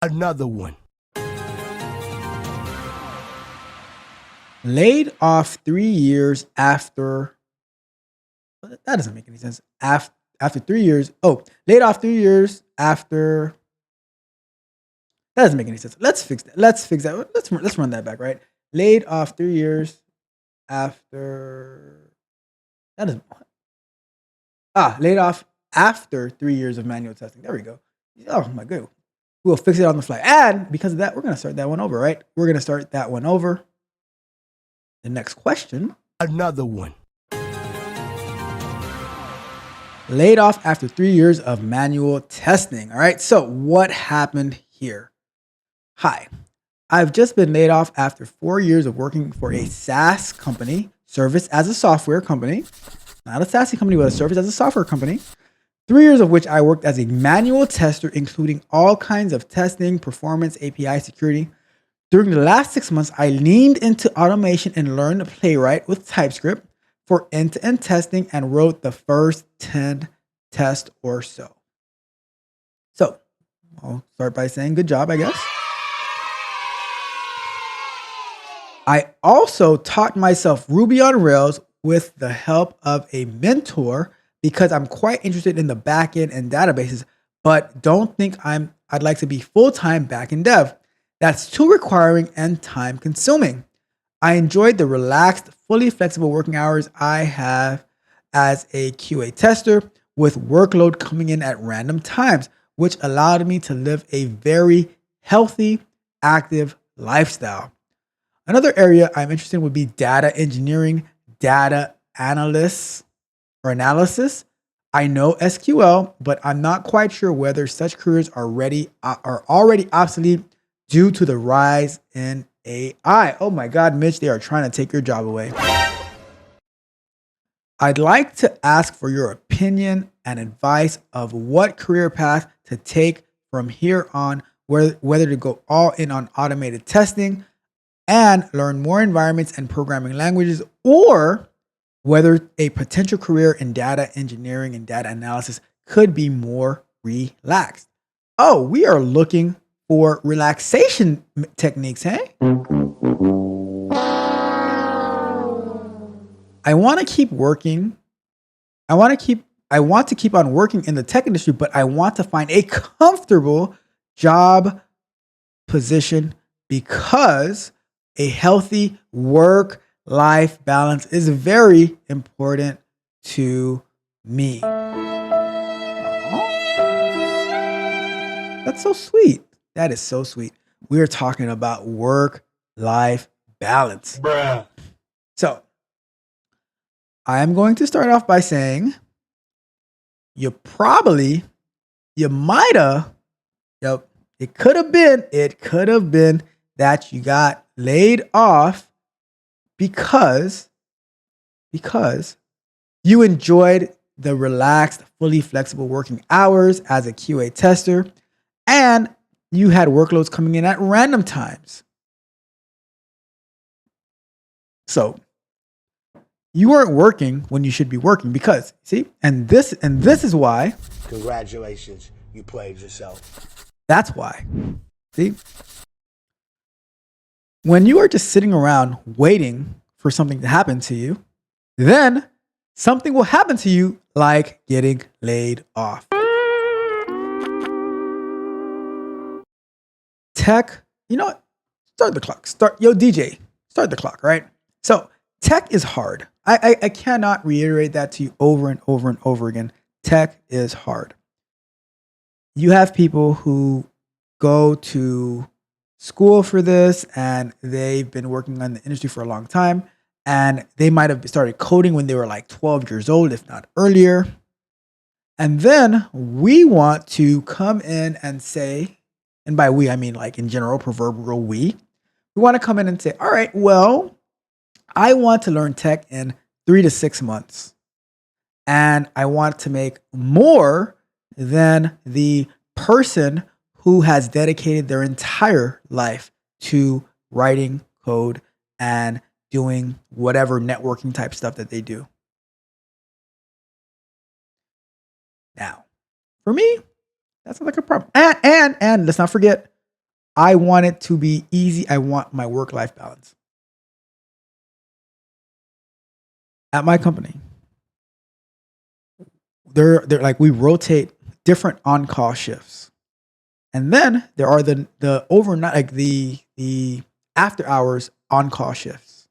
Another one. Laid off 3 years after. That doesn't make any sense. After 3 years. Oh, laid off 3 years after. That doesn't make any sense. Let's fix that. Let's run that back. Right. Laid off 3 years after. That is laid off after 3 years of manual testing. There we go. Oh my good. We'll fix it on the fly. And because of that, we're gonna start that one over. Right. We're gonna start that one over. The next question. Another one. Laid off after 3 years of manual testing. All right. So what happened here? Hi, I've just been laid off after 4 years of working for a SaaS company, service as a software company, not a SaaS company, but a service as a software company. 3 years of which I worked as a manual tester, including all kinds of testing, performance, API, security. During the last 6 months, I leaned into automation and learned Playwright with TypeScript for end-to-end testing and wrote the first 10 tests or so. So I'll start by saying good job, I guess. I also taught myself Ruby on Rails with the help of a mentor because I'm quite interested in the backend and databases, but don't think I'd like to be full-time backend dev. That's too requiring and time consuming. I enjoyed the relaxed, fully flexible working hours I have as a QA tester with workload coming in at random times, which allowed me to live a very healthy, active lifestyle. Another area I'm interested in would be data engineering, data analysis. I know SQL, but I'm not quite sure whether such careers are already obsolete due to the rise in AI. Oh my God, Mitch, they are trying to take your job away. I'd like to ask for your opinion and advice of what career path to take from here on, whether to go all in on automated testing and learn more environments and programming languages, or whether a potential career in data engineering and data analysis could be more relaxed. Oh, we are looking for relaxation techniques, hey? I want to keep working. I want to keep on working in the tech industry, but I want to find a comfortable job position because a healthy work-life balance is very important to me. Aww. That's so sweet. That is so sweet. We're talking about work-life balance. Bruh. So, I am going to start off by saying you might have, it could have been that you got laid off because you enjoyed the relaxed, fully flexible working hours as a QA tester, and you had workloads coming in at random times. So you weren't working when you should be working because, see, and this is why. Congratulations, you played yourself. That's why. See? When you are just sitting around waiting for something to happen to you, then something will happen to you like getting laid off. Tech, start the clock. DJ, start the clock, right? So tech is hard. I cannot reiterate that to you over and over and over again. Tech is hard. You have people who go to school for this and they've been working on the industry for a long time, and they might have started coding when they were like 12 years old, if not earlier. And then we want to come in and say, and by we, I mean like in general, proverbial we want to come in and say, all right, well, I want to learn tech in 3 to 6 months. And I want to make more than the person who has dedicated their entire life to writing code and doing whatever networking type stuff that they do. Now, for me, that's not like a problem. And let's not forget, I want it to be easy. I want my work-life balance. At my company, they're like we rotate different on-call shifts. And then there are the overnight, like the after hours on-call shifts.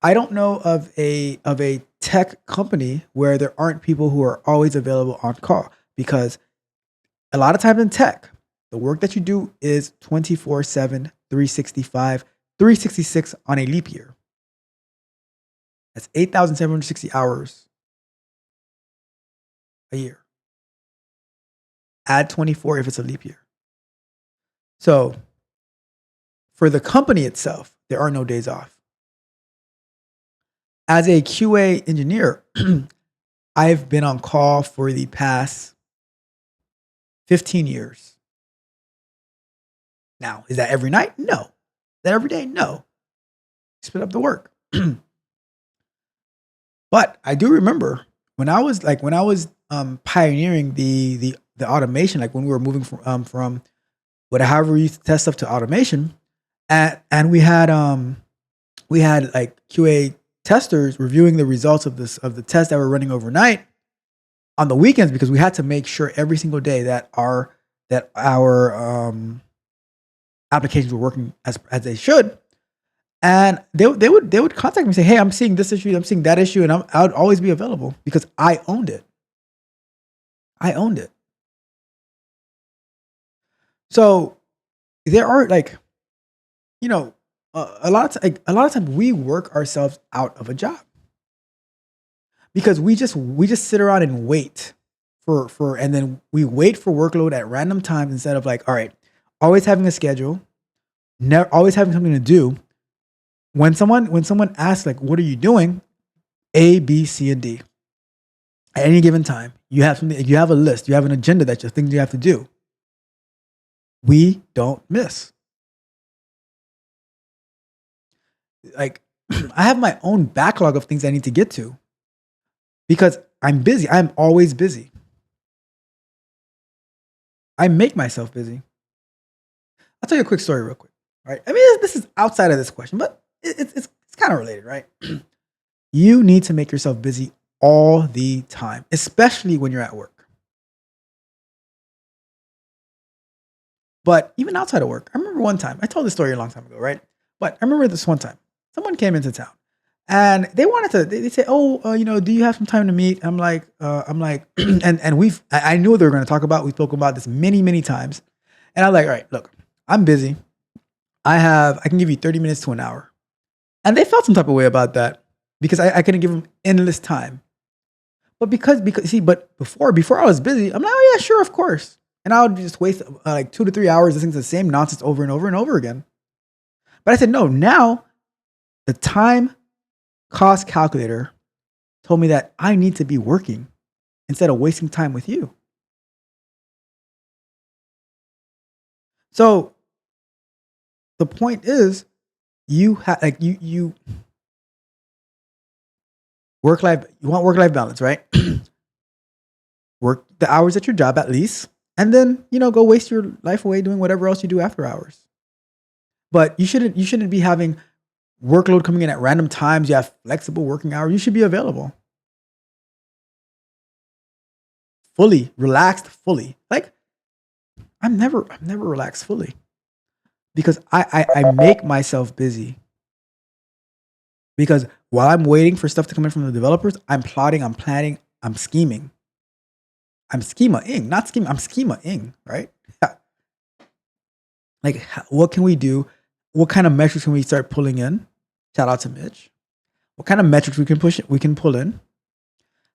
I don't know of a tech company where there aren't people who are always available on call, because a lot of times in tech, the work that you do is 24/7, 365, 366 on a leap year. That's 8,760 hours a year. Add 24 if it's a leap year. So for the company itself, there are no days off. As a QA engineer, I've been on call for the past 15 years. Now, is that every night? No. Is that every day? No. Split up the work. But I do remember when I was pioneering the automation, like when we were moving from however we used to test stuff to automation, and we had like QA testers reviewing the results of the test that were running overnight on the weekends, because we had to make sure every single day that our applications were working as they should. And they would contact me and say, "Hey, I'm seeing this issue, I'm seeing that issue," and I would always be available because I owned it. I owned it. So there are like, a lot of times we work ourselves out of a job because we just sit around and wait and then we wait for workload at random times instead of like, all right, always having a schedule, never always having something to do. When someone asks like, "What are you doing?" A, B, C, and D. At any given time, you have something. You have a list. You have an agenda that you things you have to do. We don't miss. Like, I have my own backlog of things I need to get to because I'm busy. I'm always busy. I make myself busy. I'll tell you a quick story real quick. Right? I mean, this is outside of this question, but it's kind of related, right? You need to make yourself busy all the time, especially when you're at work. But even outside of work, I remember one time, I told this story a long time ago, right? But I remember this one time, someone came into town and they say, "Oh, do you have some time to meet?" I'm like, and I knew what they were going to talk about. We spoke about this many, many times. And I'm like, "All right, look, I'm busy. I can give you 30 minutes to an hour." And they felt some type of way about that because I couldn't give them endless time. But because before I was busy, I'm like, "Oh yeah, sure, of course." And I would just waste like 2 to 3 hours listening to the same nonsense over and over and over again. But I said, no, now the time cost calculator told me that I need to be working instead of wasting time with you. So the point is, you want work life balance, right? Work the hours at your job at least, and then go waste your life away doing whatever else you do after hours. But you shouldn't be having workload coming in at random times. You have flexible working hours. You should be available, fully relaxed, fully. Like I'm never relaxed fully because I make myself busy. Because while I'm waiting for stuff to come in from the developers, I'm plotting, I'm planning, I'm scheming. I'm schema-ing, not scheming. I'm schema-ing, right? Yeah. Like, what can we do? What kind of metrics can we start pulling in? Shout out to Mitch. What kind of metrics we can pull in?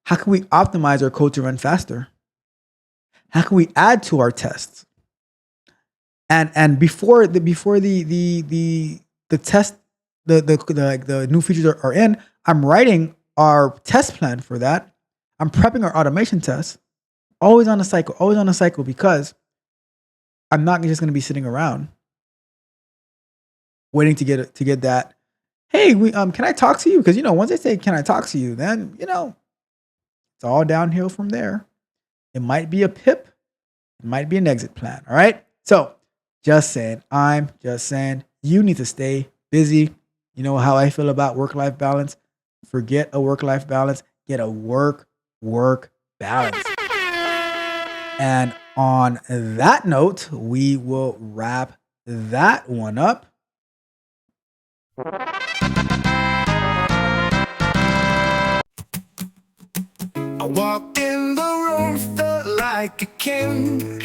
How can we optimize our code to run faster? How can we add to our tests? And before the test, the new features are in, I'm writing our test plan for that. I'm prepping our automation tests. Always on a cycle, because I'm not just going to be sitting around waiting to get that. Hey, can I talk to you? Because once they say, "Can I talk to you?" then it's all downhill from there. It might be a PIP, it might be an exit plan. All right. So Just saying. I'm just saying. You need to stay busy. You know how I feel about work life balance? Forget a work life balance, get a work balance. And on that note, we will wrap that one up. I walked in the room, felt like a king.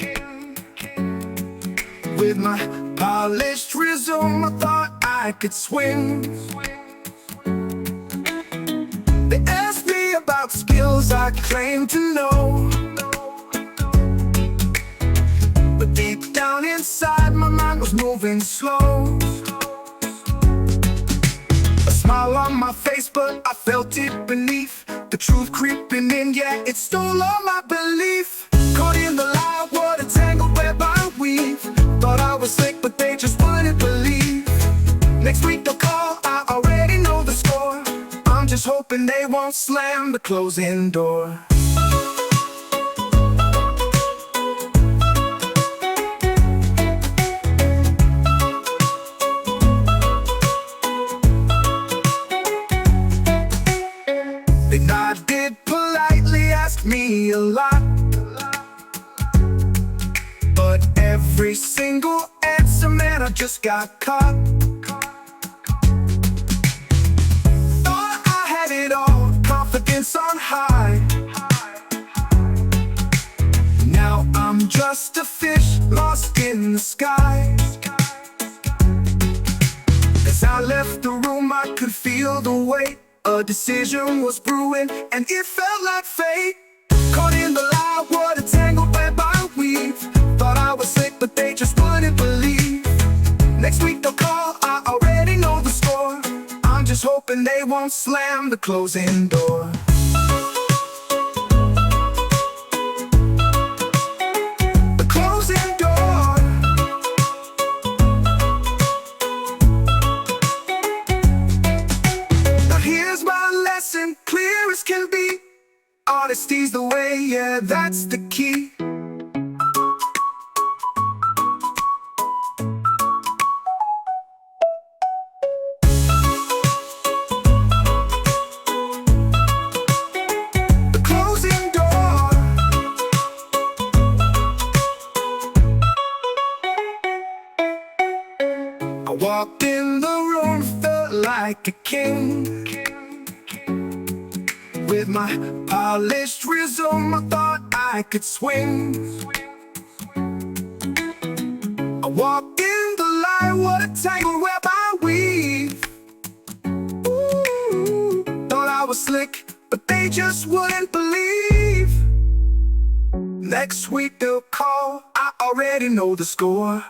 With my polished resume, I thought I could swing. They asked me about skills I claimed to know, but deep down inside, my mind was moving slow. A smile on my face, but I felt it beneath. The truth creeping in, yeah, it stole all my belief. Caught in the lie, what a tangled web I weave. Thought I was slick, but they just wouldn't believe. Next week they'll call, I already know the score. I'm just hoping they won't slam the closing door. They nodded politely, asked me a lot, but every single answer, man, I just got caught. Thought I had it all, confidence on high. Now I'm just a fish lost in the sky. As I left the room, I could feel the weight. A decision was brewing, and it felt like fate. Caught in the lie, what a tangled web I weave. Thought I was slick, but they just wouldn't believe. Next week they'll call, I already know the score. I'm just hoping they won't slam the closing door. The closing door. Now here's my lesson, clear as can be. Honesty's the way, yeah, that's the key. The closing door. I walked in the room, felt like a king. With my polished resume, I thought I could swing. I walked in the light, what a tangled web I weave. Ooh, thought I was slick, but they just wouldn't believe. Next week they'll call, I already know the score.